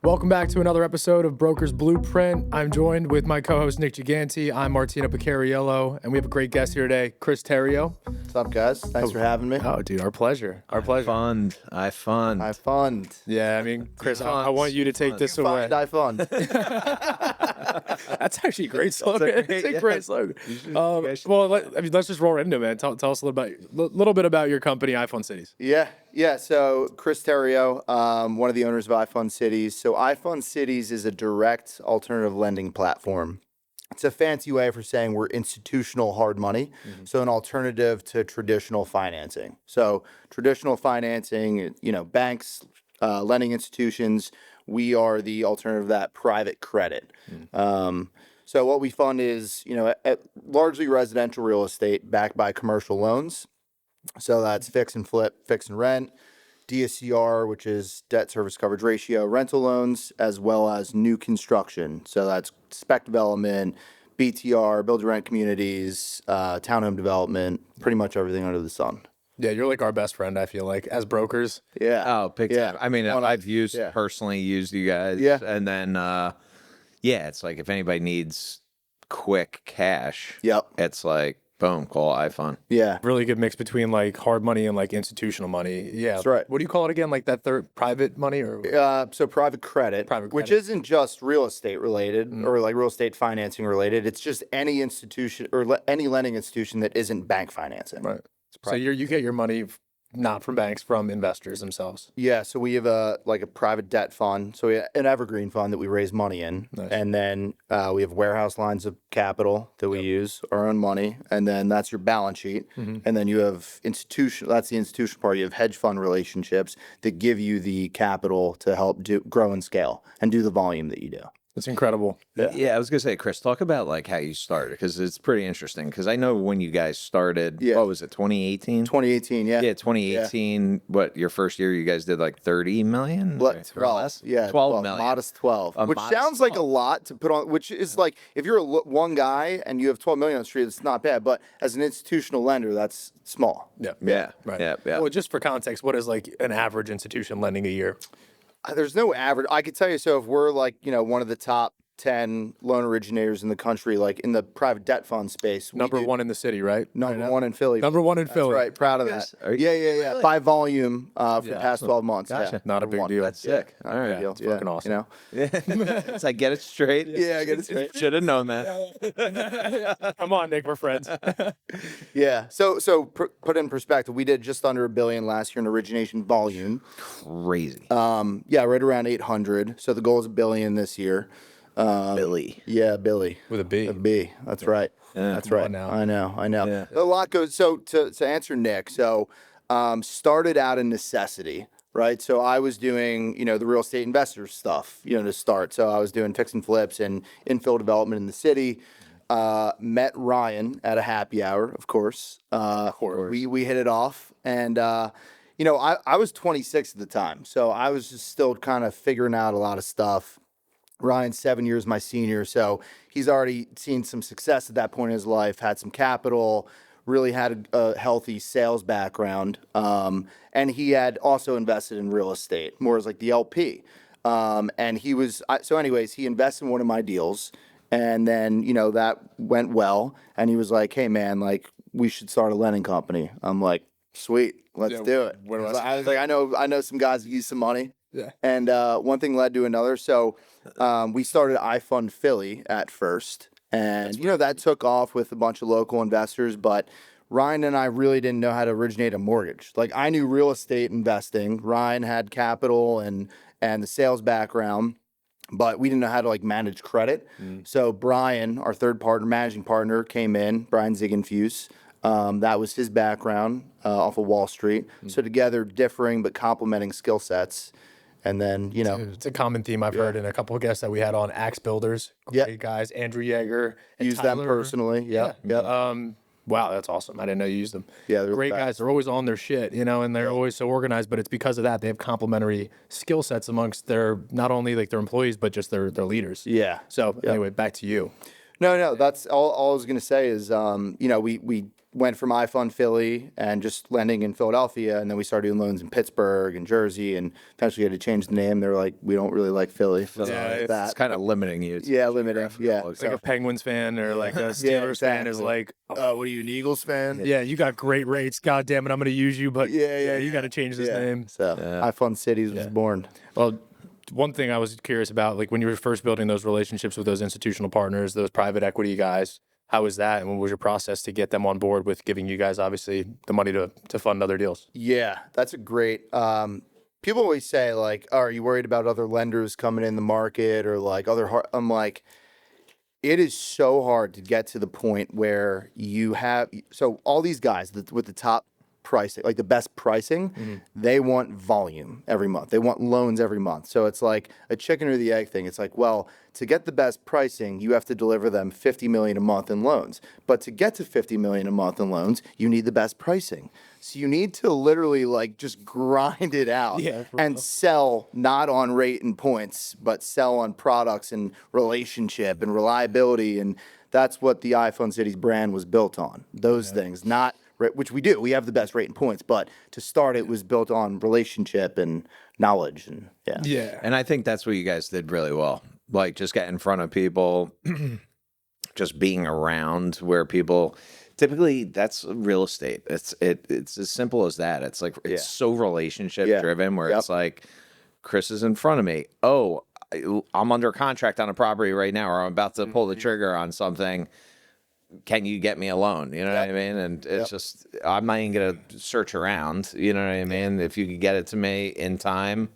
Welcome back to another episode of Broker's Blueprint. I'm joined with my co-host Nick Giganti. I'm Martino Picariello, and we have a great guest here today, Chris Tereo. What's up, guys? Thanks for having me. Oh, dude, our pleasure. Our pleasure. iFund. Yeah, I mean, Chris, I want you to take this away. iFund. That's actually a great slogan. It's a great slogan. Let's just roll right into it, man. Tell us a little bit about your company, iFund Cities. Yeah. So Chris Tereo, one of the owners of iFund Cities. So iFund Cities is a direct alternative lending platform. It's a fancy way for saying we're institutional hard money. Mm-hmm. So an alternative to traditional financing. So traditional financing, banks, lending institutions, we are the alternative to that private credit. Mm-hmm. So what we fund is, largely residential real estate backed by commercial loans. So that's fix and flip, fix and rent, DSCR, which is debt service coverage ratio, rental loans, as well as new construction. So that's spec development, BTR, build to rent communities, townhome development, pretty much everything under the sun. Yeah, you're like our best friend, I feel like, as brokers. Yeah. Oh, big time. I mean, I've personally used you guys. Yeah. And then, it's like if anybody needs quick cash, it's like, boom, call iFund. Yeah. Really good mix between like hard money and like institutional money. Yeah. That's right. What do you call it again? Like that third private money or? So private credit, which isn't just real estate related or like real estate financing related. It's just any institution or any lending institution that isn't bank financing. Right. So you get your money not from banks, from investors themselves. Yeah, so we have a private debt fund. So we have an evergreen fund that we raise money in. Nice. And then we have warehouse lines of capital that we use, our own money. And then that's your balance sheet. Mm-hmm. And then you have that's the institutional part. You have hedge fund relationships that give you the capital to help grow and scale and do the volume that you do. That's incredible. Yeah, I was going to say, Chris, talk about like how you started, because it's pretty interesting. Because I know when you guys started, what was it, 2018? 2018, yeah. Yeah, 2018. Yeah. What, your first year you guys did like 30 million? What, 12? Yeah, 12 million. Modest 12. Which sounds like a lot to put on, which is like, if you're one guy and you have 12 million on the street, it's not bad. But as an institutional lender, that's small. Yeah. Right. Yeah. Well, just for context, what is like an average institution lending a year? There's no average. I could tell you, so if we're like, one of the top 10 loan originators in the country, like in the private debt fund space. Number one in the city, right? Number one in Philly. Number one in Philly. Right. Proud of that. Yeah. Really? By volume for the past 12 months. Gotcha. Yeah. Not a big deal. That's sick. All right. It's fucking awesome. It's like, get it straight. Yeah, I get it straight. Should have known that. Come on, Nick, we're friends. Yeah. So put in perspective, we did just under $1 billion last year in origination volume. Crazy. Right around 800. So the goal is $1 billion this year. Billy. Yeah, Billy. With a B. A B. That's right. That's right. Now. I know. Yeah. A lot goes. So to answer Nick, started out in necessity, right? So I was doing, the real estate investor stuff, to start. So I was doing fix and flips and infill development in the city. Met Ryan at a happy hour, of course. We hit it off, and I was 26 at the time, so I was just still kind of figuring out a lot of stuff. Ryan's 7 years my senior, so he's already seen some success at that point in his life, had some capital, really had a healthy sales background, and he had also invested in real estate, more as like the LP. And he was, he invested in one of my deals, and then, that went well, and he was like, hey man, like, we should start a lending company. I'm like, sweet, let's do it. I was like, I know some guys that use some money. Yeah. And one thing led to another. So we started iFund Philly at first. And, that took off with a bunch of local investors. But Ryan and I really didn't know how to originate a mortgage. Like, I knew real estate investing. Ryan had capital and the sales background. But we didn't know how to, manage credit. So Brian, our third partner, managing partner, came in, Brian Ziginfuse. That was his background off of Wall Street. So together, differing but complementing skill sets. And then, It's a common theme I've heard in a couple of guests that we had on, Axe Builders. Great guys, Andrew Yeager. Use them personally. Yep. Wow, that's awesome. I didn't know you used them. Yeah, they're great guys. They're always on their shit, and they're always so organized, but it's because of that. They have complementary skill sets amongst not only their employees, but just their leaders. Yeah. So anyway, back to you. No, that's all I was going to say is, we went from iFund Philly and just lending in Philadelphia, and then we started doing loans in Pittsburgh and Jersey, and eventually had to change the name. They were like, we don't really like Philly. It's kind of limiting you. Yeah, limiting. Yeah, like a Penguins fan or like a Steelers fan is like, what are you, an Eagles fan? yeah, you got great rates. God damn it, I'm going to use you, but you got to change this name. So iFund Cities was born. Well, one thing I was curious about, like when you were first building those relationships with those institutional partners, those private equity guys, how was that? And what was your process to get them on board with giving you guys, obviously, the money to fund other deals? Yeah, that's a great. People always say, like, oh, are you worried about other lenders coming in the market or like I'm like, it is so hard to get to the point where you have. So all these guys with the top pricing, like the best pricing, they want volume every month. They want loans every month. So it's like a chicken or the egg thing. It's like, well, to get the best pricing, you have to deliver them $50 million a month in loans. But to get to $50 million a month in loans, you need the best pricing. So you need to literally like just grind it out and sell not on rate and points, but sell on products and relationship and reliability. And that's what the iFund Cities brand was built on. Those things, not which we do. We have the best rate and points, but to start, it was built on relationship and knowledge. And And I think that's what you guys did really well. Like just get in front of people, just being around where people. Typically, that's real estate. It's as simple as that. It's like it's so relationship driven. Where it's like, Chris is in front of me. Oh, I'm under contract on a property right now, or I'm about to pull the trigger on something. Can you get me a loan? You know what I mean? And it's just, I'm not even going to search around. You know what I mean? If you could get it to me in time,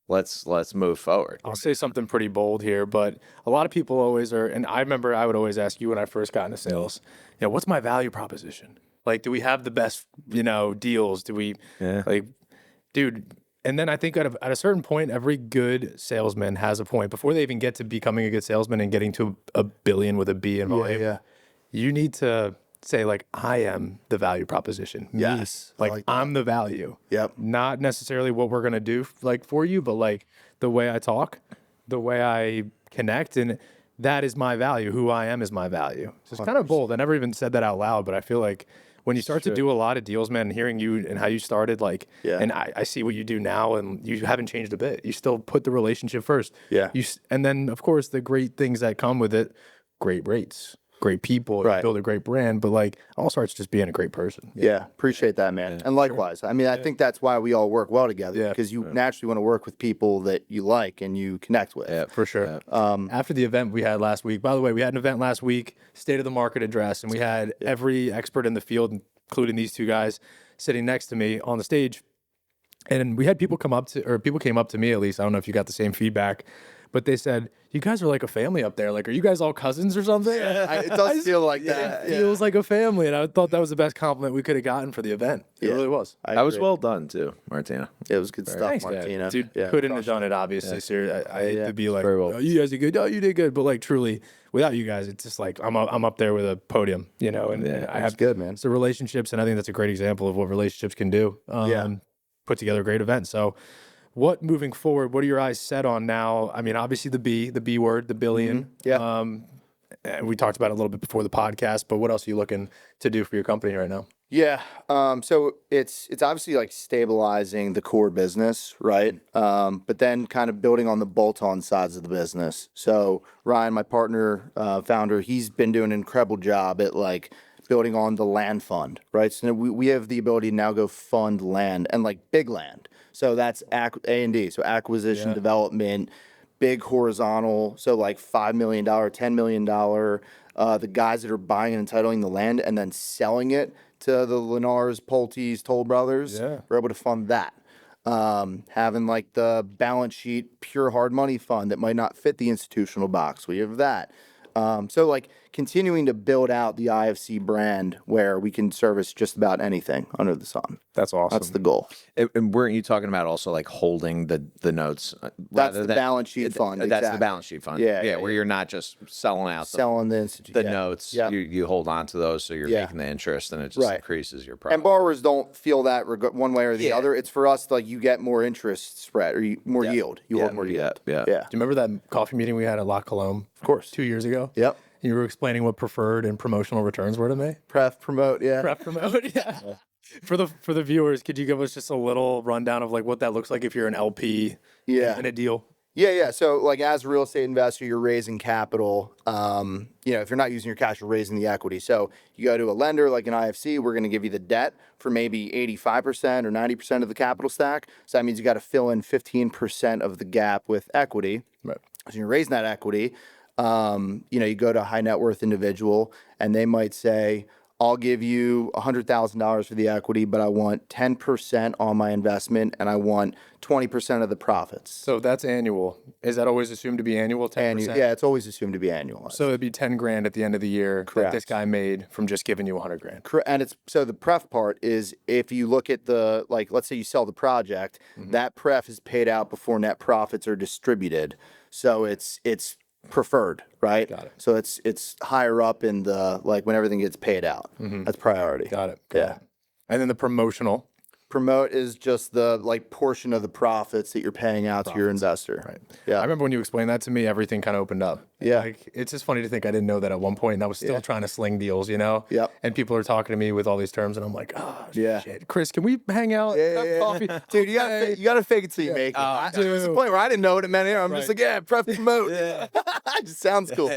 let's move forward. I'll say something pretty bold here, but a lot of people always are, and I remember I would always ask you when I first got into sales, what's my value proposition? Like, do we have the best, deals? Do we, like, dude, and then I think at a certain point, every good salesman has a point. Before they even get to becoming a good salesman and getting to a billion with a B in volume, you need to say, like, I am the value proposition. Yes. Like I'm the value. Yep. Not necessarily what we're going to do, like, for you, but, like, the way I talk, the way I connect, and that is my value. Who I am is my value. So it's kind of bold. I never even said that out loud, but I feel like when you start to do a lot of deals, man, and hearing you and how you started, like, and I see what you do now, and you haven't changed a bit. You still put the relationship first. Yeah. And then, of course, the great things that come with it, great rates, great people, build a great brand, but, like, all starts just being a great person. Yeah, appreciate that, man. And likewise. I mean, I think that's why we all work well together, because you naturally want to work with people that you like and you connect with. Yeah, for sure. After the event we had last week, by the way, we had an event last week, State of the Market address, and we had every expert in the field, including these two guys, sitting next to me on the stage. And we had people came up to me, at least. I don't know if you got the same feedback, but they said, you guys are like a family up there. Like, are you guys all cousins or something? It does feel like that. It feels like a family. And I thought that was the best compliment we could have gotten for the event. It really was. That was well done, too, Martina. It was good stuff, Thanks, Martina. Dude, couldn't have done it, obviously. Sir. I hate to be like, oh, you guys did good. Oh, you did good. But, like, truly, without you guys, it's just like I'm up there with a podium, and I have good, man. It's the relationships, and I think that's a great example of what relationships can do. Put together a great event. So, what moving forward? What are your eyes set on now? I mean, obviously the B word, the billion. And we talked about it a little bit before the podcast, but what else are you looking to do for your company right now? Yeah. So it's obviously like stabilizing the core business, right? But then kind of building on the bolt-on sides of the business. So Ryan, my partner, founder, he's been doing an incredible job at like building on the land fund, right? So we have the ability to now go fund land and like big land. So that's A&D, so acquisition, development, big horizontal, so like $5 million, $10 million. The guys that are buying and entitling the land and then selling it to the Lennars, Pulte's, Toll Brothers, we're able to fund that. Having like the balance sheet, pure hard money fund that might not fit the institutional box, we have that. So like continuing to build out the IFC brand where we can service just about anything under the sun. That's awesome. That's the goal. And weren't you talking about also like holding the notes? That's the balance sheet fund. That's the balance sheet fund. Yeah, where you're not just selling out selling the notes. You hold on to those, so you're making the interest, and it just increases your profit. And borrowers don't feel that one way or the other. It's for us, like, you get more interest spread or more yield. You hold more yield. Yeah. Do you remember that coffee meeting we had at La Colombe? Of course. 2 years ago? Yep. You were explaining what preferred and promotional returns were to me. Promote, yeah. Prep promote, yeah. For the viewers, could you give us just a little rundown of like what that looks like if you're an LP Yeah. in a deal? Yeah. So like as a real estate investor, you're raising capital. If you're not using your cash, you're raising the equity. So you go to a lender like an IFC, we're going to give you the debt for maybe 85% or 90% of the capital stack. So that means you got to fill in 15% of the gap with equity. Right. So you're raising that equity. You go to a high net worth individual and they might say, I'll give you $100,000 for the equity, but I want 10% on my investment and I want 20% of the profits. So that's annual. Is that always assumed to be annual? 10%? Yeah, it's always assumed to be annualized. So it'd be 10 grand at the end of the year Correct. that this guy made from just giving you 100 grand. And it's so the pref part is if you look at the let's say you sell the project, that pref is paid out before net profits are distributed. So it's preferred, right? Got it. So it's higher up in the when everything gets paid out. That's priority. Got it. Yeah. And then the promotional. Promote is just the portion of the profits that you're paying out to your investor. Right. Yeah. I remember when you explained that to me, everything kind of opened up. Yeah. Like, it's just funny to think I didn't know that at one point, and I was still trying to sling deals, Yep. And people are talking to me with all these terms, and I'm like, oh, Yeah. shit. Chris, can we hang out? Have coffee? Dude, you gotta fake it till you make it. There's a point where I didn't know what it meant here. I'm just like, pref promote. It just sounds cool.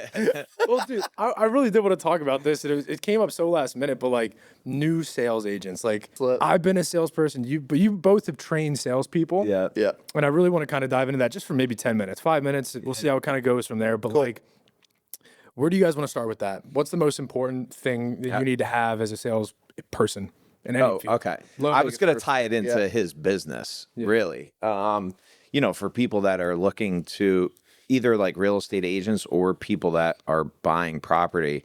Well, dude, I really did want to talk about this. It came up so last minute, but new sales agents. Flip. I've been a salesperson, but you both have trained salespeople. Yeah. Yeah. And I really want to kind of dive into that just for maybe 10 minutes, 5 minutes. We'll see how it kind of goes from there. But where do you guys want to start with that? What's the most important thing that you need to have as a salesperson? In any field? Okay. I was going to tie it into his business, really. For people that are looking to either real estate agents or people that are buying property,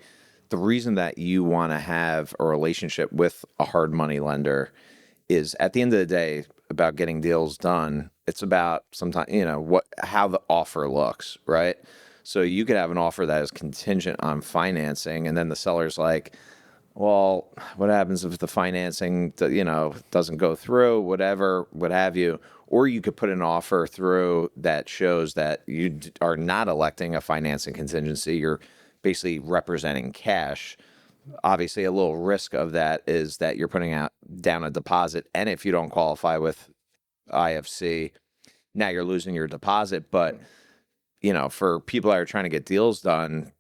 the reason that you want to have a relationship with a hard money lender is at the end of the day about getting deals done. It's about sometimes, how the offer looks, right? So you could have an offer that is contingent on financing, and then the seller's like, well, what happens if the financing, doesn't go through, whatever, what have you? Or you could put an offer through that shows that you are not electing a financing contingency. You're basically representing cash. Obviously, a little risk of that is that you're putting down a deposit, and if you don't qualify with IFC, now you're losing your deposit. But for people that are trying to get deals done,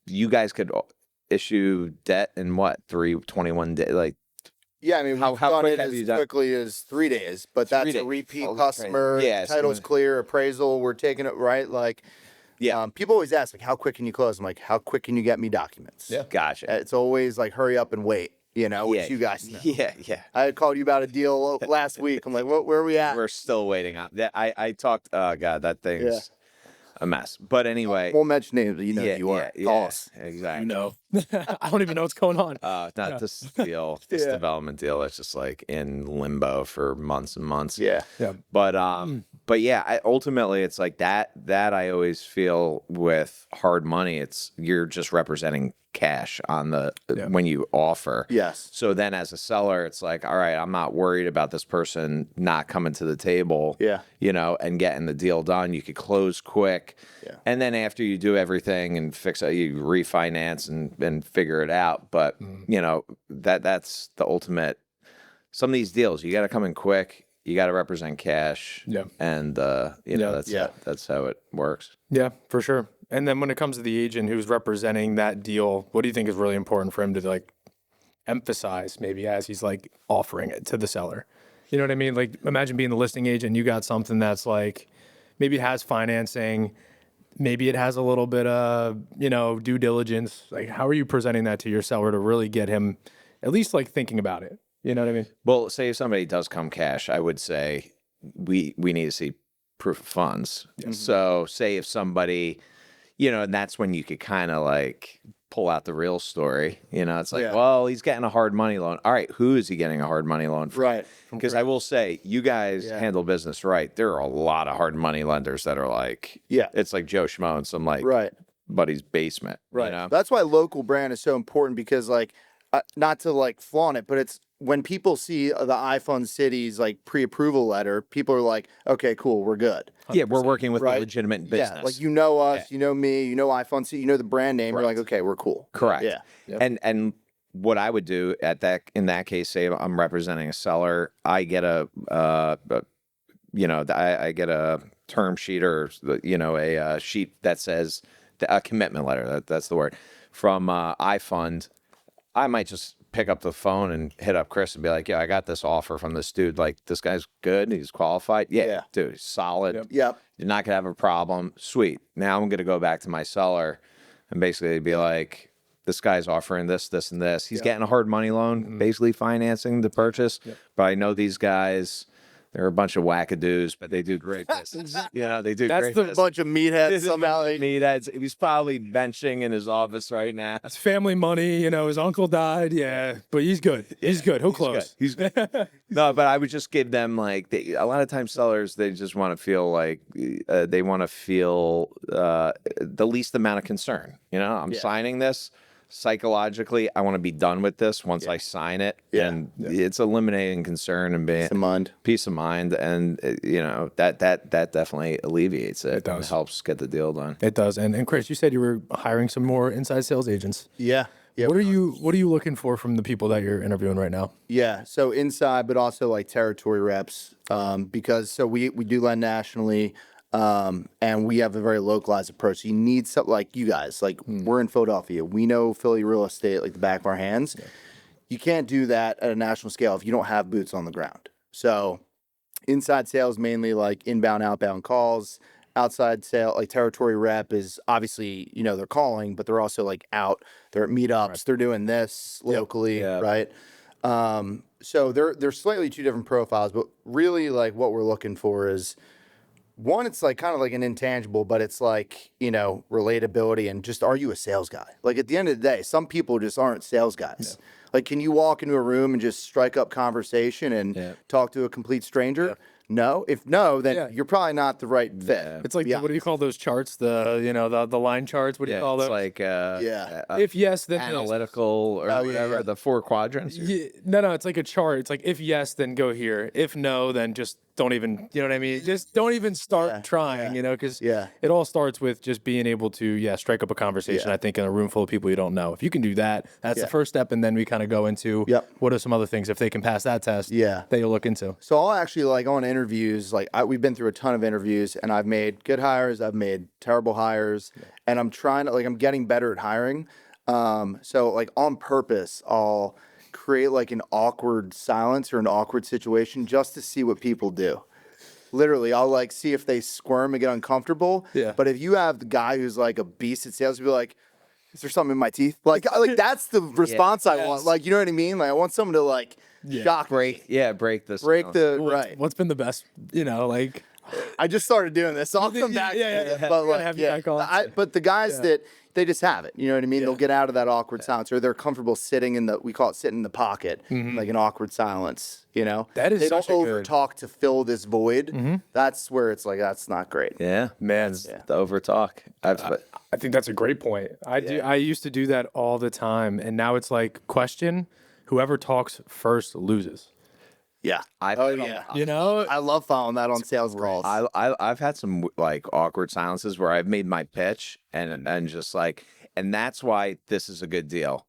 you guys could issue debt in 21 days. Yeah, I mean, How we've done quick it have you as done? quickly as 3 days, but that's 3 days. a repeat Oh, that's customer. crazy. Yeah, Title's clear, appraisal. We're taking it right. People always ask how quick can you close? I'm like, how quick can you get me documents? Yeah. Gotcha. It's always hurry up and wait. Which you guys know. Yeah. I had called you about a deal last week. I'm like, where are we at? We're still waiting on that. I talked. Oh God, that thing's a mess. But anyway, Won't mention names, but you know who you are. Call us. Exactly. I don't even know what's going on. Not this deal, this development deal. It's just in limbo for months and months. Yeah. Yeah. But yeah, ultimately it's that I always feel with hard money, you're just representing cash on when you offer. Yes. So then as a seller, it's all right, I'm not worried about this person not coming to the table. Yeah. And getting the deal done. You could close quick. Yeah. And then after you do everything and fix it, you refinance and figure it out. But that's the ultimate. Some of these deals, you got to come in quick. You got to represent cash. Yeah. And that's how it works. Yeah, for sure. And then when it comes to the agent who's representing that deal, what do you think is really important for him to emphasize maybe as he's offering it to the seller? You know what I mean? Imagine being the listing agent, you got something that's maybe it has financing, maybe it has a little bit of, due diligence. How are you presenting that to your seller to really get him at least thinking about it? You know what I mean? Well, say if somebody does come cash, I would say we need to see proof of funds. Mm-hmm. So say if somebody, and that's when you could kind of pull out the real story. It's well, he's getting a hard money loan. All right, who is he getting a hard money loan from? Right. Because I will say, you guys handle business right. There are a lot of hard money lenders that are it's like Joe Schmo in some right. buddy's basement. Right. That's why local brand is so important because not to flaunt it, but it's when people see the iFund City's like pre-approval letter, people are like, okay, cool, we're good. Yeah, we're working with a Right. legitimate business. Yeah, like you know us, you know me, you know iFund City, you know the brand name. You're like, okay, we're cool. Correct. Yeah. And what I would do in that case, say I'm representing a seller, I get I get a term sheet or a sheet that says a commitment letter. That's the word from iFund. I might just pick up the phone and hit up Chris and be like, yeah, I got this offer from this dude. Like, this guy's good. He's qualified. Yeah. Dude, he's solid. Yep. You're not going to have a problem. Sweet. Now I'm going to go back to my seller and basically be like, this guy's offering this, this, and this. He's getting a hard money loan, basically financing the purchase. But I know these guys. They're a bunch of wackadoos, but they do great business. They do great business. Bunch of meatheads somehow. Meatheads. He's probably benching in his office right now. It's family money. His uncle died. Yeah, but he's good. He's good. He'll close. He's good. No, but I would just give them like a lot of times sellers, they just want to feel like they want to feel the least amount of concern. I'm signing this. Psychologically, I want to be done with this once I sign it. And it's eliminating concern and being peace of mind. And that definitely alleviates it. It does. It helps get the deal done. It does. And Chris, you said you were hiring some more inside sales agents. Yeah. What are you looking for from the people that you're interviewing right now? Yeah. So inside, but also like territory reps, because we do lend nationally. And we have a very localized approach. So you need something like you guys, like we're in Philadelphia. We know Philly real estate like the back of our hands. Yeah. You can't do that at a national scale if you don't have boots on the ground. So inside sales, mainly like inbound, outbound calls. Outside sale, like territory rep is obviously, they're calling, but they're also like out. They're at meetups. Right. They're doing this locally, right? So they're slightly two different profiles, but really like what we're looking for is, one, it's like kind of like an intangible, but it's like, relatability and just, are you a sales guy? Like at the end of the day, some people just aren't sales guys. Yeah. Like, can you walk into a room and just strike up conversation and talk to a complete stranger? Yeah. No. If no, then you're probably not the right fit. Yeah. It's like, what do you call those charts? The line charts? What do you call those? It's like, if yes, then analytical or whatever, the 4 quadrants. Yeah. No, it's like a chart. It's like, if yes, then go here. If no, then just don't even, you know what I mean? Just don't even start trying, because it all starts with just being able to, strike up a conversation, I think, in a room full of people you don't know. If you can do that, that's the first step. And then we kind of go into what are some other things, if they can pass that test, that you'll look into. So I'll actually, like, on interviews, like, we've been through a ton of interviews, and I've made good hires, I've made terrible hires, and I'm trying to, like, I'm getting better at hiring. So, like, on purpose, I'll create like an awkward silence or an awkward situation just to see what people do. Literally, I'll like see if they squirm and get uncomfortable. Yeah. But if you have the guy who's like a beast at sales, you'll be like, is there something in my teeth? Like that's the response I want. Like, you know what I mean? Like, I want someone to like shock break this. Break the right. What's been the best? Like. I just started doing this, so I'll come back. But like, but the guys that they just have it, you know what I mean? They'll get out of that awkward silence, or they're comfortable sitting in we call it sitting in the pocket, like an awkward silence. That is they don't over talk to fill this void. That's where it's like that's not great. Yeah, man, the over talk. I think that's a great point. I used to do that all the time, and now it's like question: whoever talks first loses. Yeah. I love following that on sales calls. I've had some like awkward silences where I've made my pitch and just like, and that's why this is a good deal.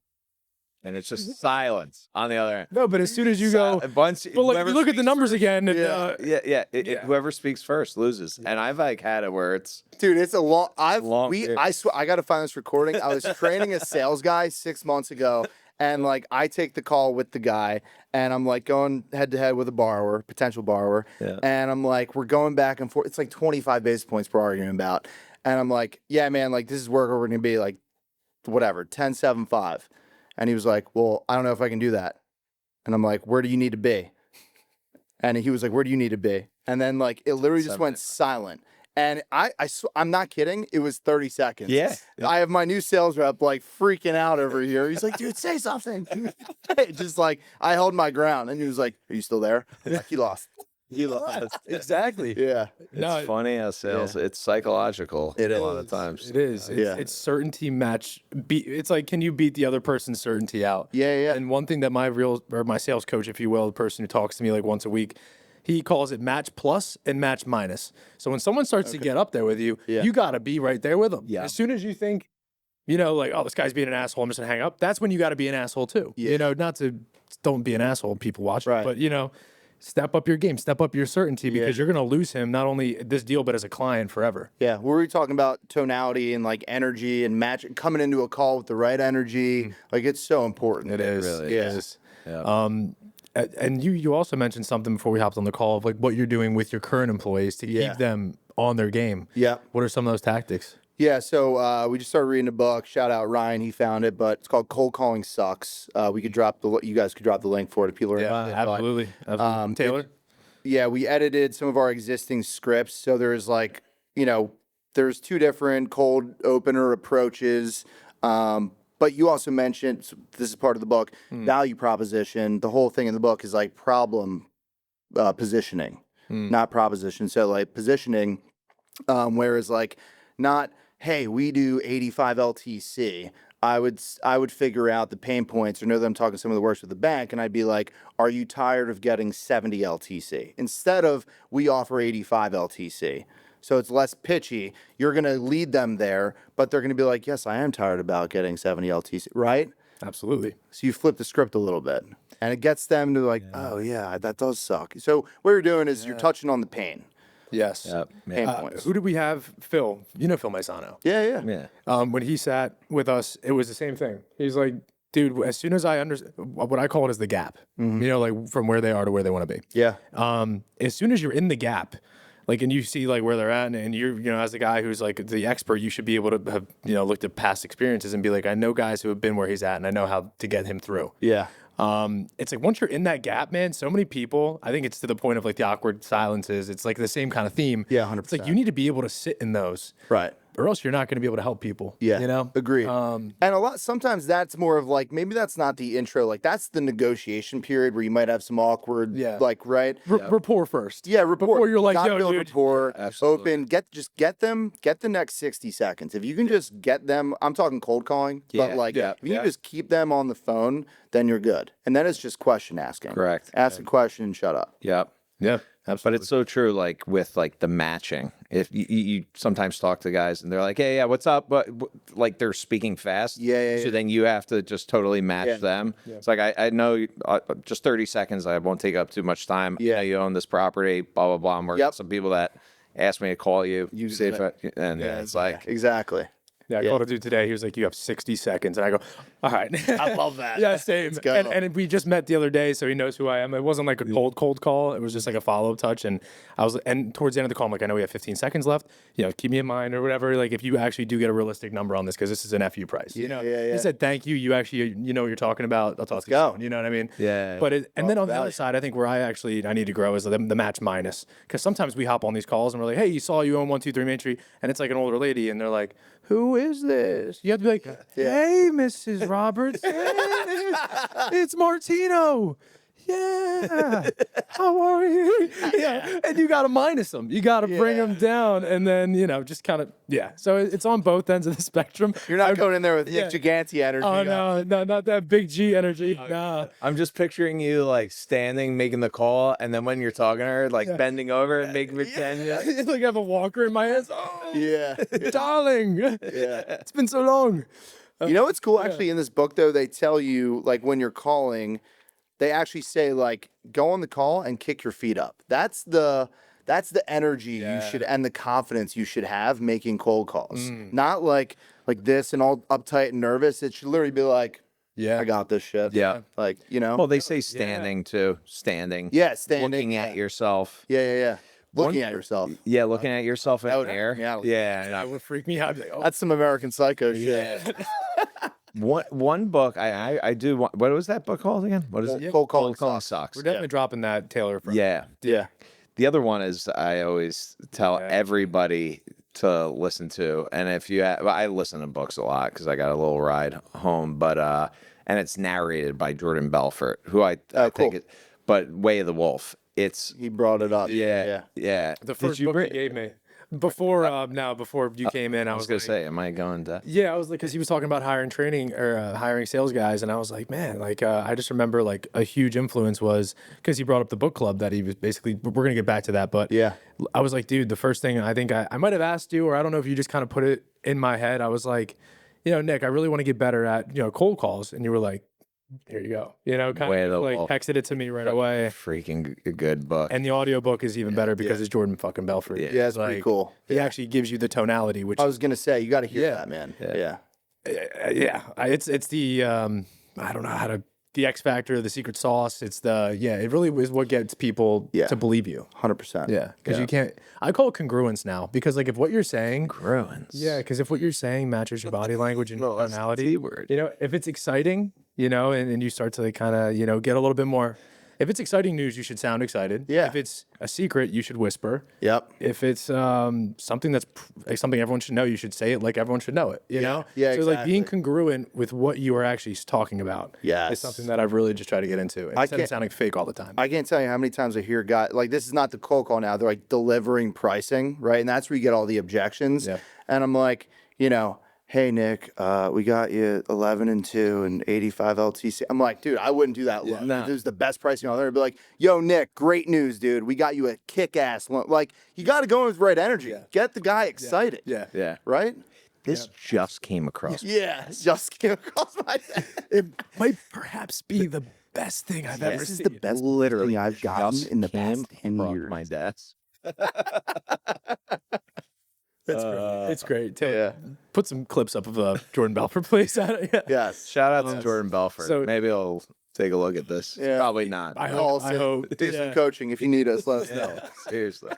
And it's just silence on the other end. No, but as soon as you go, but like, you look at the numbers again. And, whoever speaks first loses. And I've like had it where it's, dude, it's a long. I swear, I got to find this recording. I was training a sales guy 6 months ago. And like I take the call with the guy, and I'm like going head to head with a potential borrower, and I'm like, we're going back and forth. It's like 25 basis points we're arguing about, and I'm like, yeah, man, like this is where we're gonna be like, whatever, 10.75, and he was like, well, I don't know if I can do that, and I'm like, where do you need to be? And he was like, where do you need to be? And then like it literally just went silent. And I'm not kidding. It was 30 seconds. Yeah. I have my new sales rep like freaking out over here. He's like, dude, say something. Just like, I held my ground. And he was like, are you still there? I'm like, he lost. He lost. Exactly. Yeah. It's funny how sales, it's psychological a lot of times. It is. It's certainty match. It's like, can you beat the other person's certainty out? Yeah. And one thing that my sales coach, if you will, the person who talks to me like once a week, he calls it match plus and match minus. So when someone starts to get up there with you, you got to be right there with them. Yeah. As soon as you think, like, oh, this guy's being an asshole, I'm just gonna hang up. That's when you got to be an asshole too. Yeah. Don't be an asshole. People watch, Right. but step up your game, step up your certainty because you're gonna lose him not only this deal but as a client forever. Yeah. We were talking about tonality and like energy and coming into a call with the right energy. Like it's so important. It is. really It is. is. And you also mentioned something before we hopped on the call of like what you're doing with your current employees to keep them on their game. Yeah. What are some of those tactics? Yeah, so we just started reading a book. Shout out Ryan, he found it, but it's called Cold Calling Sucks. You guys could drop the link for it if people are interested. But, Absolutely. Taylor? yeah, we edited some of our existing scripts. So there's like, there's two different cold opener approaches. But you also mentioned, so this is part of the book, value proposition. The whole thing in the book is like problem positioning, not proposition. So like positioning, whereas like not, hey, we do 85 LTC. I would figure out the pain points or know that I'm talking to someone that works with the bank, and I'd be like, are you tired of getting 70 LTC? Instead of we offer 85 LTC. So it's less pitchy. You're going to lead them there, but they're going to be like, yes, I am tired about getting 70 LTC, right? Absolutely. So you flip the script a little bit, and it gets them to like, oh, yeah, that does suck. So what you're doing is you're touching on the pain. Yes. Pain points. Who did we have? Phil. You know Phil Maisano. Yeah. When he sat with us, it was the same thing. He's like, dude, as soon as I understand, what I call it is the gap, like from where they are to where they want to be. Yeah. As soon as you're in the gap, like, and you see like where they're at, and you're, as the guy who's like the expert, you should be able to have, looked at past experiences and be like, I know guys who have been where he's at, and I know how to get him through. Yeah. It's like once you're in that gap, man, so many people, I think it's to the point of like the awkward silences. It's like the same kind of theme. Yeah, 100%. It's like you need to be able to sit in those. Right. Or else you're not going to be able to help people. Yeah. Agreed. And sometimes that's more of like, maybe that's not the intro. Like that's the negotiation period where you might have some awkward, like, right? Rapport first. Yeah, rapport. Before you're like, Gotta yo, build dude. rapport, Absolutely. open, get the next 60 seconds. If you can just get them, I'm talking cold calling, but like, if you can just keep them on the phone, then you're good. And then it's just question asking. Correct. Ask a question and shut up. Yep. Yeah. But it's so true, like with like the matching. If you sometimes talk to guys and they're like, "Hey, yeah, what's up?" But like they're speaking fast. Yeah. So then you have to just totally match them. Yeah. It's like I know just 30 seconds. I won't take up too much time. Yeah. I know you own this property. Blah blah blah. I'm working with some people that ask me to call you. You see if it's like Exactly. Yeah, I called a dude today. He was like, you have 60 seconds. And I go, all right. I love that. Yeah, same. Let's go. And we just met the other day, so he knows who I am. It wasn't like a cold call. It was just like a follow-up touch. And towards the end of the call, I'm like, I know we have 15 seconds left. Keep me in mind or whatever. Like, if you actually do get a realistic number on this, because this is an FU price. Yeah. He said, thank you. You actually, know what you're talking about. I'll talk to you soon. You know what I mean? Yeah. But and then on the other side, I think where I need to grow is the match minus. Because sometimes we hop on these calls and we're like, hey, you own 123 Main Street. And it's like an older lady. And they're like, who is this? You have to be like, hey, Mrs. Roberts. Hey, it's Martino. Yeah. How are you? Yeah. And you got to minus them. You got to bring them down. And then, just kind of, So it's on both ends of the spectrum. You're not going in there with Nick Giganti energy. Oh, no, not that big G energy. Nah. I'm just picturing you like standing, making the call, and then when you're talking to her, like bending over and making pretend. It's like I have a walker in my hands. Oh, Yeah. darling. Yeah. It's been so long. You know what's cool? Actually, in this book, though, they tell you, like, when you're calling, they actually say, like, go on the call and kick your feet up. That's the energy you should, and the confidence you should have making cold calls. Not like this and all uptight and nervous. It should literally be like, I got this shit. Yeah. Like, Well, they say standing too. Standing. Yeah, standing. Looking at yourself. Yeah. Looking at yourself. Yeah, looking at yourself in the mirror. Yeah. That would freak me out. I'd be like, oh. That's some American Psycho shit. One book I do want. What was that book called again? What is it? Cold Calling Sucks. We're definitely dropping that Taylor from. Yeah. Yeah. The other one is I always tell everybody to listen to, and if you, I listen to books a lot because I got a little ride home, but and it's narrated by Jordan Belfort, who I think cool. it. But Way of the Wolf, He brought it up. yeah. The first book you gave me before you came in, I was gonna say, am I going to? Yeah, I was like, because he was talking about hiring training or hiring sales guys, and I was like, man, like I just remember like a huge influence was because he brought up the book club that he was basically. We're gonna get back to that, but Yeah. I was like, dude, the first thing I think I might have asked you, or I don't know if you just kind of put it in my head. I was like, Nick, I really want to get better at cold calls, and you were like, here you go, kind of like texted it to me right away. Freaking good book. And the audiobook is even better because it's Jordan fucking Belfort. Yeah, it's pretty cool. He actually gives you the tonality, which I was gonna say, you got to hear that, man. Yeah. It's the I don't know how to the X factor, the secret sauce. It's it really is what gets people to believe you. 100%. Yeah, because you can't. I call it congruence now because like if what you're saying, because if what you're saying matches your body language and tonality, if it's exciting, and you start to kind of get a little bit more. If it's exciting news, you should sound excited. Yeah. If it's a secret, you should whisper. Yep. If it's something that's something everyone should know, you should say it like everyone should know it. You know? Yeah. So like being congruent with what you are actually talking about. Yes. Is something that I've really just tried to get into instead of sounding fake all the time. I can't tell you how many times I hear guys like this is not the cold call now. They're like delivering pricing, right? And that's where you get all the objections. Yeah. And I'm like, hey Nick, we got you 11 and 2 and 85 LTC. I'm like, dude, I wouldn't do that loan. This is the best pricing out there. I'd be like, yo, Nick, great news, dude. We got you a kick-ass loan. Like, you got to go in with the right energy. Yeah. Get the guy excited. Yeah. Right? This just came across. Yeah, just came across my desk. It might perhaps be the best thing I've ever seen. This is the best thing I've gotten in the past 10 years. My desk. That's great. It's great. Put some clips up of Jordan Belfort, please. Yes. Shout out to Jordan Belfort. So- maybe I'll take a look at this. Yeah. Probably not. I Call hope. us in. Do some coaching if you need us. Let us know. Seriously.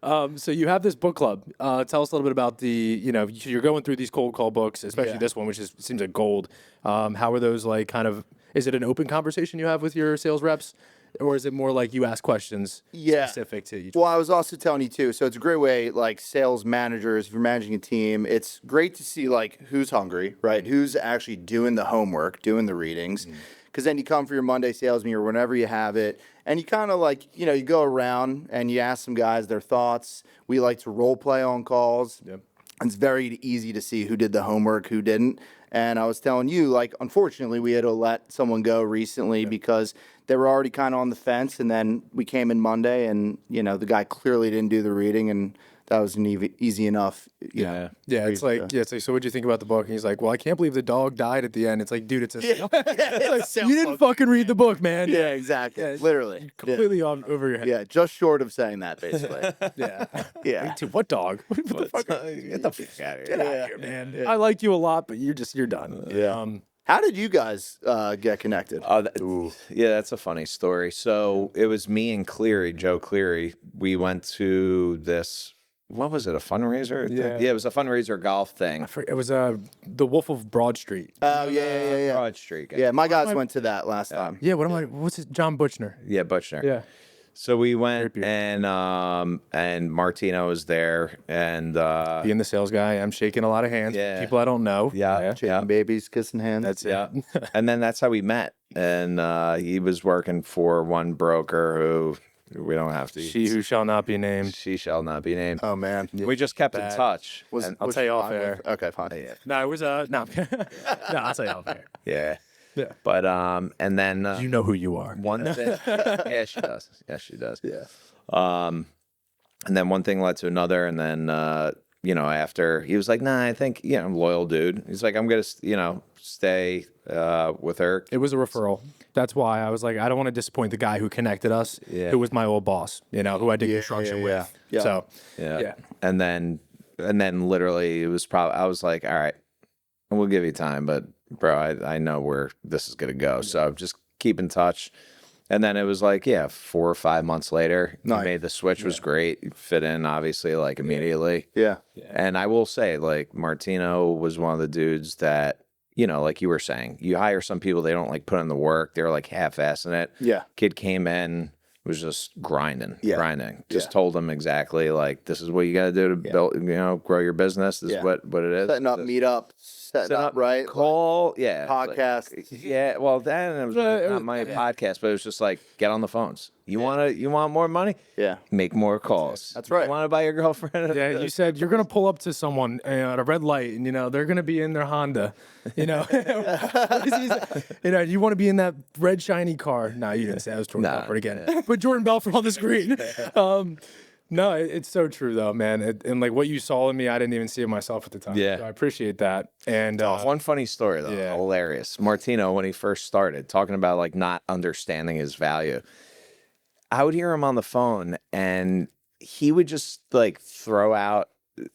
So you have this book club. Tell us a little bit about the, you're going through these cold call books, especially this one, which seems like gold. How are those like kind of, is it an open conversation you have with your sales reps? Or is it more like you ask questions specific to each? Well, I was also telling you too. So it's a great way, like sales managers, if you're managing a team, it's great to see like who's hungry, right? Who's actually doing the homework, doing the readings. Because then you come for your Monday sales meeting or whenever you have it, and you kind of like, you go around and you ask some guys their thoughts. We like to role play on calls. Yep. It's very easy to see who did the homework, who didn't. And I was telling you, like, unfortunately, we had to let someone go recently because they were already kind of on the fence. And then we came in Monday and, the guy clearly didn't do the reading. And that was an easy enough. Yeah, it's like, so what'd you think about the book? And he's like, well, I can't believe the dog died at the end. It's like, dude, it's a you didn't fucking read the book, man. Yeah, exactly. Yeah, literally. Completely over your head. Yeah, just short of saying that, basically. Yeah. Dude, what dog? What the fuck? Get the fuck out of here. Get out of here, man. Yeah. I like you a lot, but you're done. Yeah. How did you guys get connected? That's a funny story. So it was me and Joe Cleary. We went to this. What was it? A fundraiser? Yeah. It was a fundraiser golf thing. It was the Wolf of Broad Street. Oh yeah. Broad Street. Yeah, my guys went to that last time. Yeah. What's his John Butchner? Yeah, Butchner. Yeah. So we went and Martino was there and being the sales guy, I'm shaking a lot of hands. Yeah. People I don't know. Shaking babies, kissing hands. That's it. And then that's how we met. And he was working for one broker who we don't have to. She who shall not be named. She shall not be named. Oh man, we just kept in touch. I'll tell you off air. Okay, fine. No, it was no. No, I'll tell you off air. Yeah. Yeah. But and then you know who you are. One thing. Yeah, she does. Yes, she does. Yeah. And then one thing led to another, and then after he was like, "Nah, I think I'm a loyal dude." He's like, "I'm gonna stay with her." It was a referral. That's why I was like, I don't want to disappoint the guy who connected us, who was my old boss, who I did construction with. Yeah. So yeah. And then literally it was probably I was like, all right, we'll give you time, but bro, I know where this is gonna go. So just keep in touch. And then it was like, 4 or 5 months later, he made the switch. Was great. Fit in obviously like immediately. Yeah. And I will say, like, Martino was one of the dudes that, like you were saying, you hire some people, they don't like put in the work. They're like half-assing it. Yeah. Kid came in, was just grinding. Just Yeah. told them exactly, like, this is what you got to do to build, grow your business. This is what it is. Setting up meetups, setting up, right? Call, podcast. Well, then it was not my podcast, but it was just like, get on the phones. You want more money? Yeah. Make more calls. That's right. You want to buy your girlfriend? Yeah, you said you're gonna pull up to someone at a red light, and they're gonna be in their Honda. What is he say? You want to be in that red shiny car. No, you didn't say that was Jordan Belfort again. But Jordan Belfort on the screen. No, it's so true though, man. And like what you saw in me, I didn't even see it myself at the time. Yeah. So I appreciate that. And One funny story though, hilarious. Martino, when he first started talking about like not understanding his value, I would hear him on the phone and he would just like throw out,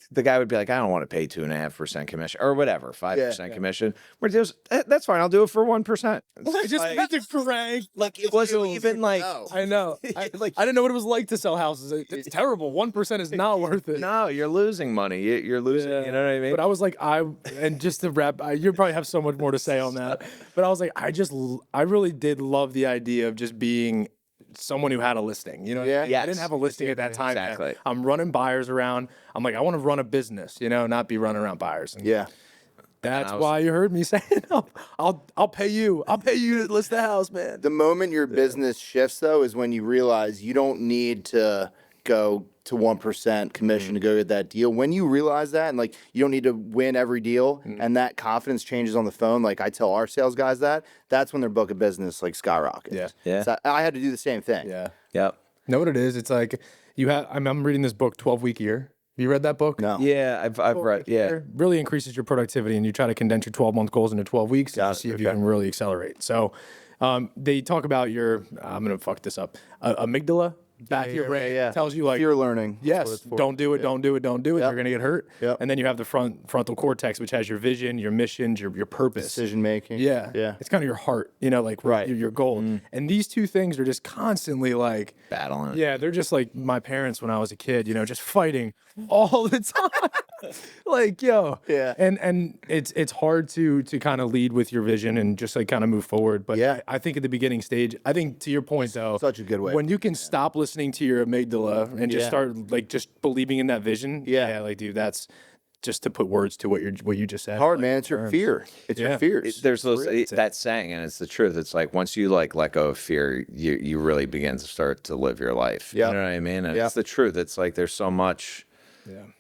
the guy would be like, I don't want to pay 2.5% commission or whatever, 5% commission. Martino's, that's fine. I'll do it for 1%. I just made the prank. Like it wasn't even like, I know. I didn't know what it was like to sell houses. It's terrible. 1% is not worth it. no, you're losing money. You're losing, you know what I mean? But I was like, and just to wrap, you probably have so much more to say on that. But I was like, I really did love the idea of just being someone who had a listing, Yeah. I didn't have a listing at that time. Exactly. I'm running buyers around. I'm like, I want to run a business, not be running around buyers. And that's why you heard me saying, I'll pay you. I'll pay you to list the house, man. The moment your business shifts, though, is when you realize you don't need to go to 1% commission to go get that deal. When you realize that, and like you don't need to win every deal, and that confidence changes on the phone, like I tell our sales guys that's when their book of business like skyrockets. Yeah. So I had to do the same thing. Yeah. Yep. Know what it is? It's like I'm reading this book, 12-Week Year. Have you read that book? No. Yeah, I've read. Yeah. It really increases your productivity, and you try to condense your 12-month goals into 12 weeks and see if you can really accelerate. So they talk about I'm going to fuck this up, amygdala. Back of your brain tells you like fear learning. Yes, don't do it, don't do it, don't do it. You're gonna get hurt. Yep. And then you have the frontal cortex, which has your vision, your missions, your purpose, Decision making. Yeah, Yeah. It's kind of your heart, like your goal. And these two things are just constantly like Battling it. Yeah, they're just like my parents when I was a kid. Just fighting all the time. Like Yeah. And it's hard to kind of lead with your vision and just like kind of move forward. But Yeah. I think at the beginning stage, I think to your point though, Such a good way. when you can stop listening to your amygdala and just start like just believing in that vision. Yeah. Like dude, that's just to put words to what you just said. Hard, man. It's your fear. It's your fears. There's that saying, and it's the truth. It's like once you like let go of fear, you really begin to start to live your life. Yeah. You know what I mean? And it's the truth. It's like there's so much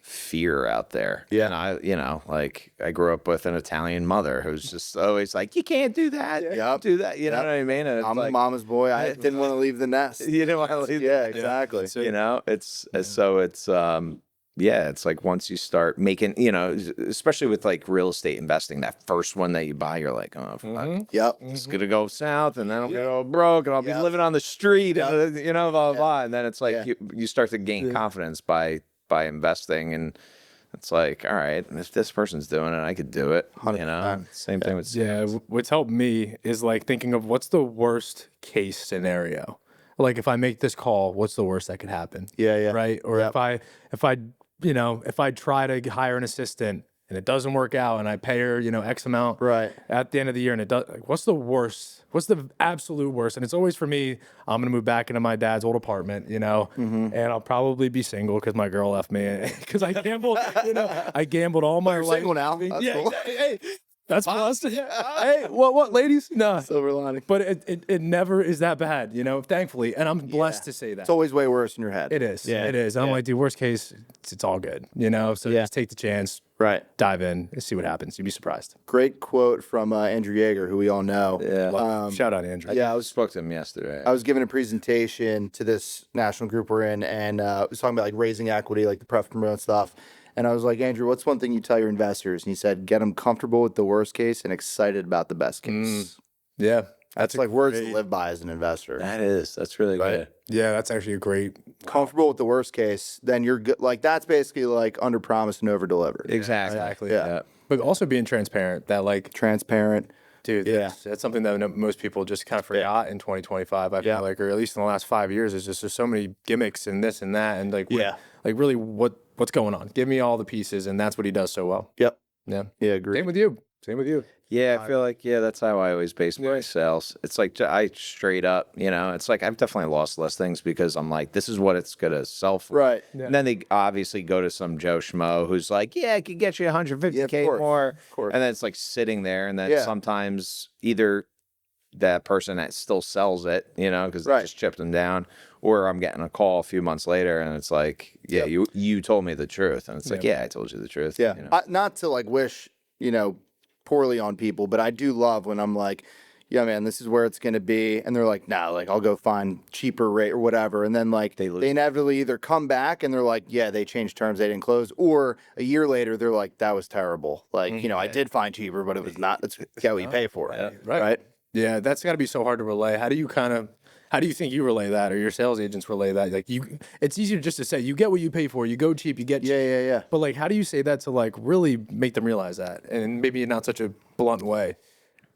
fear out there. Yeah. And I grew up with an Italian mother who's just always like, you can't do that. Yep. Do that. You know what I mean? And it's I'm a like, mama's boy. I didn't want to leave the nest. you didn't want to leave. Yeah, exactly. You know, it's it's like once you start making, especially with like real estate investing, that first one that you buy, you're like, oh, fuck, Yep. it's gonna go south, and then I'm gonna go broke, and I'll be living on the street, and blah, blah, blah. And then it's like you start to gain confidence by investing, and it's like, all right, if this person's doing it, I could do it. Same thing with What's helped me is like thinking of what's the worst case scenario. Like if I make this call, what's the worst that could happen? Yeah. Right. Or if I try to hire an assistant and it doesn't work out and I pay her, X amount at the end of the year and it does, like, what's the worst? What's the absolute worst? And it's always for me, I'm going to move back into my dad's old apartment, and I'll probably be single because my girl left me because I gambled, I gambled all my life. Single now. That's cool. Hey, that's plus. Hey, what, ladies? No. Silver lining. But it never is that bad, thankfully. And I'm blessed to say that. It's always way worse in your head. It is. Yeah. It is. And I'm like, dude, worst case, it's all good, So just take the chance. Right. Dive in and see what happens. You'd be surprised. Great quote from Andrew Yeager, who we all know. Yeah. Shout out, Andrew. I spoke to him yesterday. I was giving a presentation to this national group we're in, and it was talking about like raising equity, like the pref promote stuff. And I was like, Andrew, what's one thing you tell your investors? And he said, get them comfortable with the worst case and excited about the best case. Yeah. That's like words to live by as an investor. That's really good. Yeah, that's actually a great. Comfortable with the worst case, then you're good. Like that's basically like under promise and over deliver. Exactly. Yeah. But also being transparent, that like, Transparent. dude, that's something that most people just kind of forgot in 2025. I feel like, or at least in the last 5 years, there's so many gimmicks and this and that. And like, like really what's going on? Give me all the pieces. And that's what he does so well. Yep. Yeah. Yeah, agree. Same with you. Yeah, I feel like, that's how I always base my sales. It's like, I straight up, it's like I've definitely lost listings because I'm like, this is what it's going to sell for. Right. And then they obviously go to some Joe Schmo who's like, I could get you 150K more. Of course. And then it's like sitting there. And then sometimes either that person that still sells it, because Right. they just chipped them down, or I'm getting a call a few months later and it's like, yeah, you told me the truth, and it's like, yeah, I told you the truth. Yeah. Not to like wish, poorly on people, but I do love when I'm like, yeah, man, this is where it's going to be. And they're like, nah, like I'll go find cheaper rate or whatever. And then like they inevitably either come back and they're like, yeah, they changed terms, they didn't close. Or a year later, they're like, that was terrible. Like, I did find cheaper, but it was not, that's what you pay for it. Right. Yeah. That's got to be so hard to relay. How do you think you relay that, or your sales agents relay that? Like it's easier just to say, you get what you pay for, you go cheap, you get cheap. Yeah. But like, how do you say that to like really make them realize that? And maybe in not such a blunt way.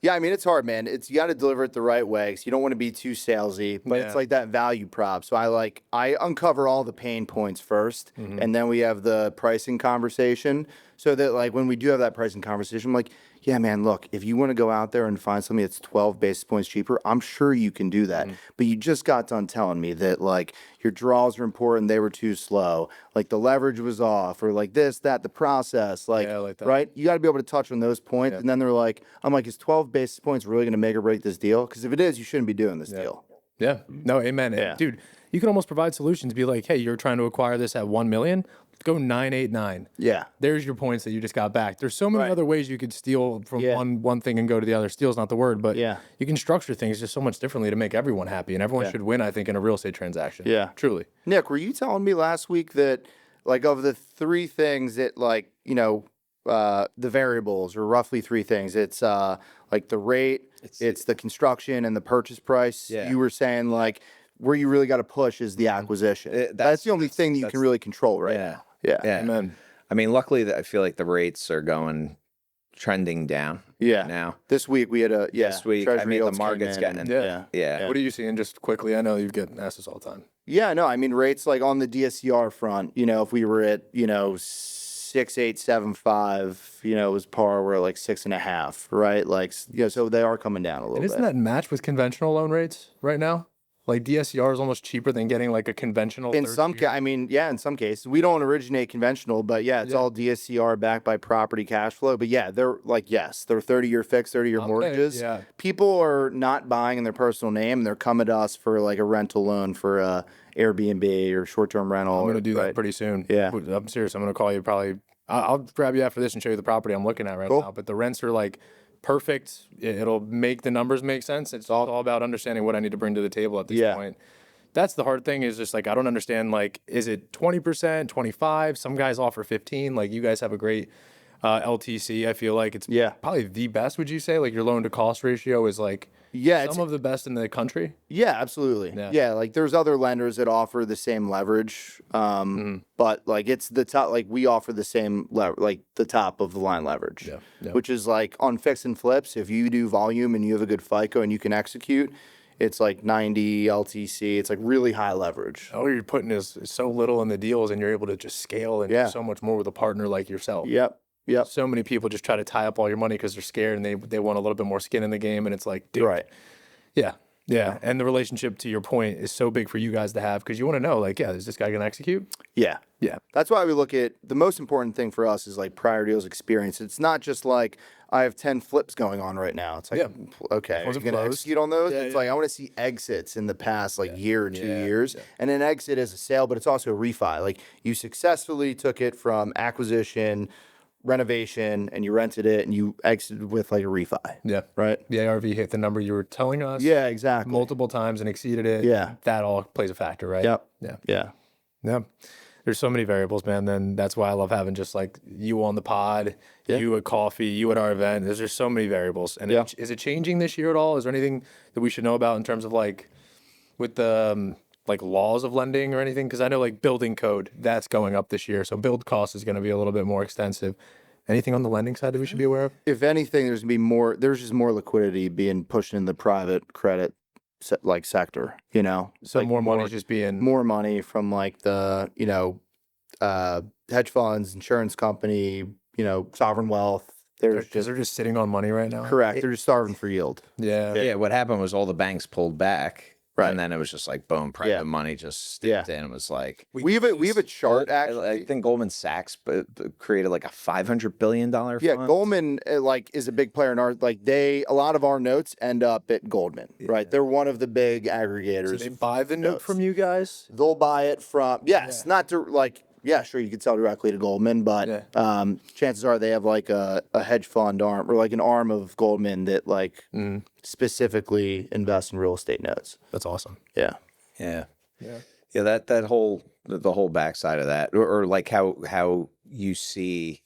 Yeah, I mean, it's hard, man. You got to deliver it the right way because you don't want to be too salesy, but it's like that value prop. So I uncover all the pain points first, and then we have the pricing conversation so that like when we do have that pricing conversation, I'm like, yeah, man, look, if you want to go out there and find something that's 12 basis points cheaper, I'm sure you can do that. But you just got done telling me that like your draws are important, they were too slow, like the leverage was off, or like this, that, the process, like that. right? You got to be able to touch on those points, and then they're like, I'm like, is 12 basis points really going to make or break this deal? Because if it is, you shouldn't be doing this deal. Yeah. No, amen. Yeah. Dude, you can almost provide solutions. Be like, hey, you're trying to acquire this at 1 million. Go 989. Yeah. There's your points that you just got back. There's so many other ways you could steal from one thing and go to the other. Steal's not the word, but you can structure things just so much differently to make everyone happy, and everyone should win, I think, in a real estate transaction. Yeah. Truly. Nick, were you telling me last week that like of the three things that like, the variables, or roughly three things, it's like the rate, it's the construction, and the purchase price. Yeah. You were saying like where you really got to push is the acquisition. That's the only thing that you can really control, right? Yeah. Yeah. Amen. I mean, luckily, I feel like the rates are trending down. Yeah. Now, This week we had this week, I Treasury mean, the yields came market's in getting, and- yeah. What are you seeing just quickly? I know you get asked this all the time. Yeah, no, I mean rates like on the DSCR front, if we were at, 6.875, it was par, we're at like 6.5, right? Like, so they are coming down a little And isn't bit. that matched with conventional loan rates right now? Like DSCR is almost cheaper than getting like a conventional. In some in some cases, we don't originate conventional, but it's all DSCR backed by property cash flow. But yeah, they're like, yes, they're 30-year fixed, 30-year mortgages. Yeah. People are not buying in their personal name, and they're coming to us for like a rental loan for Airbnb or short-term rental. I'm going to do that pretty soon. Yeah. I'm serious. I'm going to call you probably. I'll grab you after this and show you the property I'm looking at right now. But the rents are like perfect. It'll make the numbers make sense. It's all about understanding what I need to bring to the table at this point. That's the hard thing, is just like, I don't understand, like, is it 20%, 25? Some guys offer 15. Like, you guys have a great LTC. I feel like it's probably the best, would you say? Like, your loan to cost ratio is like some of the best in the country. Yeah, absolutely. Yeah, like there's other lenders that offer the same leverage, but like it's the top. Like we offer the same like the top of the line leverage, which is like on fix and flips. If you do volume and you have a good FICO and you can execute, it's like 90 LTC. It's like really high leverage. All you're putting is so little in the deals, and you're able to just scale and do so much more with a partner like yourself. Yep. So many people just try to tie up all your money because they're scared and they want a little bit more skin in the game. And it's like, dude. Right. Yeah. And the relationship, to your point, is so big for you guys to have, because you want to know, like, is this guy going to execute? Yeah. That's why we look at the most important thing for us is like prior deals experience. It's not just like I have 10 flips going on right now. It's like, okay, are you going to execute on those? It's like I want to see exits in the past like year or 2 years. And an exit is a sale, but it's also a refi. Like you successfully took it from acquisition, renovation, and you rented it and you exited with like a refi. Yeah. Right? The ARV hit the number you were telling us. Yeah, exactly. Multiple times and exceeded it. Yeah. That all plays a factor, right? Yep. Yeah. There's so many variables, man. Then that's why I love having just like you on the pod, you at coffee, you at our event. There's just so many variables. And is it changing this year at all? Is there anything that we should know about in terms of like with the like laws of lending or anything? Because I know like building code, that's going up this year. So build cost is going to be a little bit more extensive. Anything on the lending side that we should be aware of? If anything, there's just more liquidity being pushed in the private credit sector, So like more money just being more money from like the, hedge funds, insurance company, sovereign wealth. they're just sitting on money right now. Correct. They're just starving for yield. Yeah. Yeah, what happened was all the banks pulled back. Right. And then it was just like boom, private money just stepped in and was like, We have a chart actually. I think Goldman Sachs created like a $500 billion fund. Yeah, Goldman is a big player in our a lot of our notes end up at Goldman, right? They're one of the big aggregators. So they buy the note from you guys? They'll buy it from not to sure you could sell directly to Goldman, but chances are they have like a hedge fund arm or like an arm of Goldman that specifically invests in real estate notes. That's awesome. Yeah. Yeah. That whole the whole backside of that, or like how you see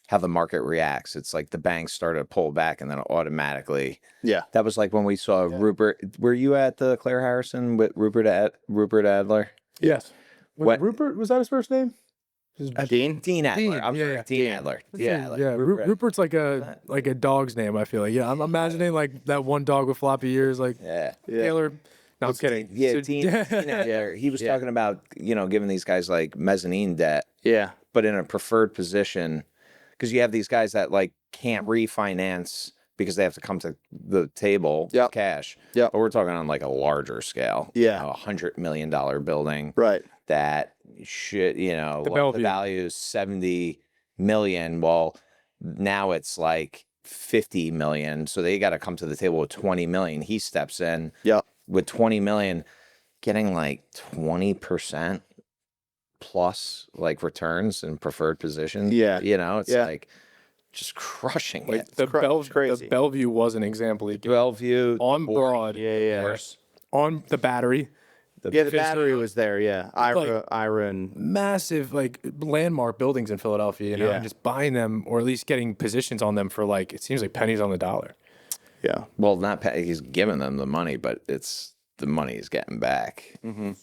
how the market reacts. It's like the banks started to pull back and then automatically. Yeah. That was like when we saw Rupert. Were you at the Claire Harrison with Rupert Adler? Yes. What- Rupert, was that his first name? Dean? Dean Adler. Dean, I'm sorry, Dean Adler. Yeah, Rupert's like a dog's name, I feel like. Yeah, I'm imagining like that one dog with floppy ears, like Taylor. No, I'm kidding. Yeah, So- Dean Adler. He was talking about, giving these guys like mezzanine debt, Yeah. but in a preferred position, because you have these guys that like can't refinance because they have to come to the table with cash. Yeah. But we're talking on like a larger scale. Yeah. $100 million building. Right. That should, the Bellevue. value is 70 million. Well, now it's like 50 million. So they got to come to the table with 20 million. He steps in with 20 million, getting like 20% plus like returns in preferred positions. Yeah. It's like just crushing Like it. the crazy. Bellevue was an example. Bellevue On Broad, Yeah. on the Battery, The battery was there. Yeah. Ira and massive like landmark buildings in Philadelphia, and just buying them or at least getting positions on them for like it seems like pennies on the dollar. yeah. Well, he's giving them the money, but it's the money he's getting back.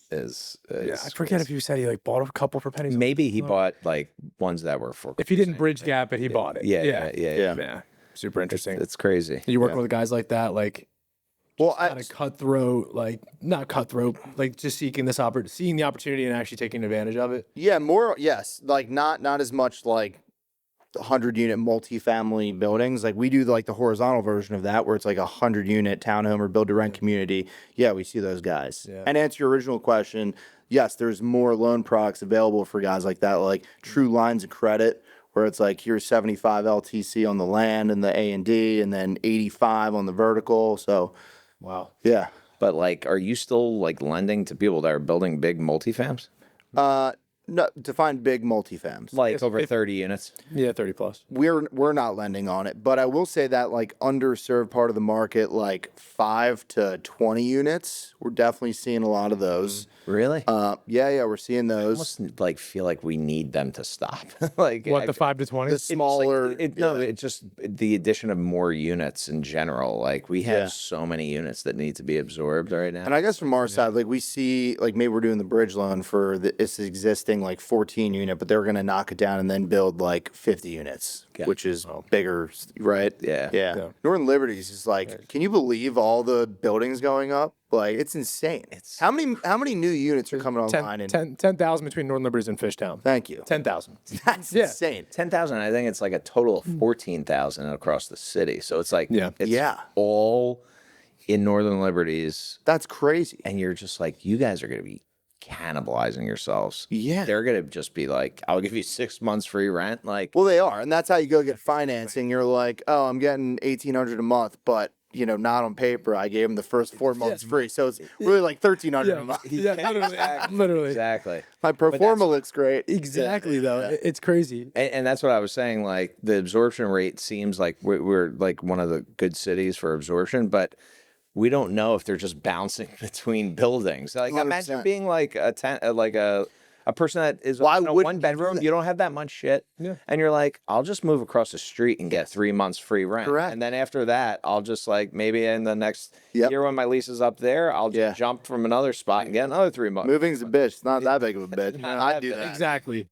Is I forget if you said he like bought a couple for pennies. maybe he bought like ones that were for. If he didn't bridge gap it, he bought it. Yeah. Super interesting. It's crazy. You working with guys like that, like Well, kind of cutthroat, like not cutthroat, like just seeing the opportunity and actually taking advantage of it. yeah, more yes, like not as much like 100-unit multifamily buildings. Like we do like the horizontal version of that, where it's like 100-unit townhome or build-to-rent community. Yeah, we see those guys. Yeah. And to answer your original question, yes, there's more loan products available for guys like that, like true lines of credit, where it's like here's 75 LTC on the land and the A&D, and then 85 on the vertical. So, Wow. yeah. But like, are you still like lending to people that are building big multifams? No, define big multifams. Like over 30 units? Yeah, 30 plus. We're not lending on it, but I will say that like underserved part of the market, like 5 to 20 units, we're definitely seeing a lot of those. Really? Yeah, we're seeing those. Almost like feel like we need them to stop. Like What, the 5 to 20? The smaller, it's just the addition of more units in general. Like we have so many units that need to be absorbed right now. and I guess from our side, like we see, like maybe we're doing the bridge loan for its existing like 14 unit, but they're gonna knock it down and then build like 50 units, which is bigger, right? Yeah. Northern Liberties is like, can you believe all the buildings going up? Like it's insane. How many new units are coming online? 10,000 between Northern Liberties and Fishtown. Thank you. 10,000. That's insane. 10,000. I think it's like a total of 14,000 across the city. So it's like, it's all in Northern Liberties. That's crazy. And you're just like, you guys are going to be cannibalizing yourselves. Yeah. They're going to just be like, I'll give you 6 months free rent. Like, Well, they are, and that's how you go get financing. You're like, oh, I'm getting $1,800 a month, but not on paper. I gave them the first 4 months free, so it's really like $1,300 a month. Yeah, literally. exactly. My pro forma looks great. Exactly, though. It's crazy. And that's what I was saying. Like the absorption rate seems like we're like one of the good cities for absorption, but we don't know if they're just bouncing between buildings. Like 100%. imagine being like a person that is Why in a wouldn't one you do bedroom. that? You don't have that much shit, and you're like, I'll just move across the street and get 3 months free rent. Correct. And then after that, I'll just like maybe in the next year when my lease is up there, I'll just jump from another spot and get another 3 months. Moving's a bitch. It's not that big of a bitch. I'd do that. Exactly.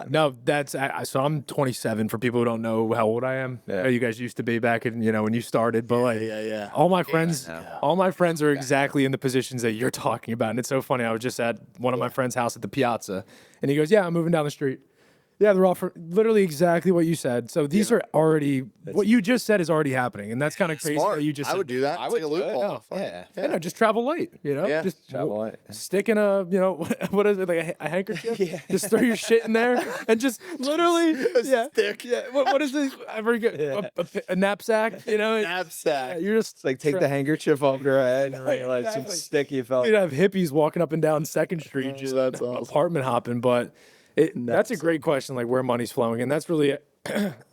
No, so I'm 27 for people who don't know how old I am. You guys used to be back in, when you started, but like all my friends are exactly in the positions that you're talking about. And it's so funny. I was just at one of my friend's house at the Piazza and he goes, yeah, I'm moving down the street. Yeah, they're all for literally exactly what you said. So these are already what you just said is already happening, and that's kind of crazy Smart. that you just. I would do that. I It's would like a do it. loophole. Yeah. You know, just travel light. You know, Yeah. just Travel light. stick in a what is it, like a handkerchief? Just throw your shit in there and just literally stick. Yeah, what is this? I forget a knapsack. You know, Knapsack. you're just Like take the handkerchief off your head and realize Exactly. some sticky felt. you'd have hippies walking up and down Second Street, just that's awesome. apartment hopping. But that's a great question, like where money's flowing, and that's really.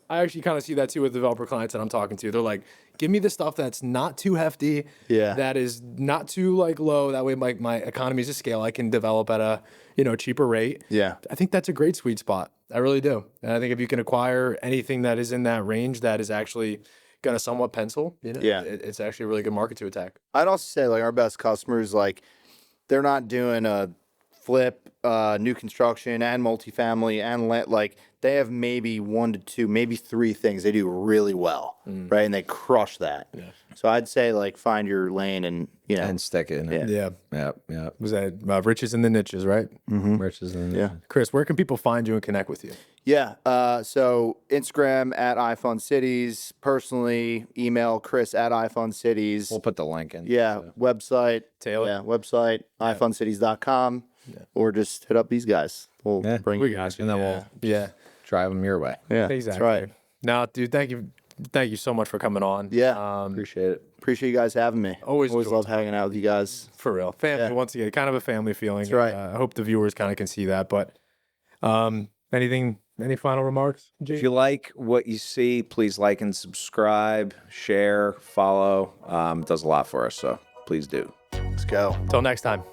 I actually kind of see that too with developer clients that I'm talking to. They're like, give me the stuff that's not too hefty, that is not too like low. That way, my economies of scale, I can develop at a cheaper rate. Yeah. I think that's a great sweet spot. I really do. And I think if you can acquire anything that is in that range, that is actually going to somewhat pencil. It's actually a really good market to attack. I'd also say like our best customers, like they're not doing a flip, new construction and multifamily and like they have maybe 1 to 2, maybe 3 things they do really well, right? And they crush that. Yeah. So I'd say like find your lane and And stick it in it. Yeah. Was that riches in the niches, right? Riches in yeah. Chris, where can people find you and connect with you? Yeah. So Instagram at iFund Cities, personally email Chris at iFund Cities. We'll put the link in. Yeah. Website. Taylor? Yeah. Website, ifundcities.com. Or just hit up these guys. We'll bring We got you. And then we'll drive them your way. Yeah. Exactly. That's right. No, dude, thank you so much for coming on. Yeah. Appreciate it. Appreciate you guys having me. Always love hanging out with you guys. For real. Family, once again, kind of a family feeling. That's right. I hope the viewers kind of can see that. But any final remarks? G? If you like what you see, please like and subscribe, share, follow. It does a lot for us, so please do. Let's go. Till next time.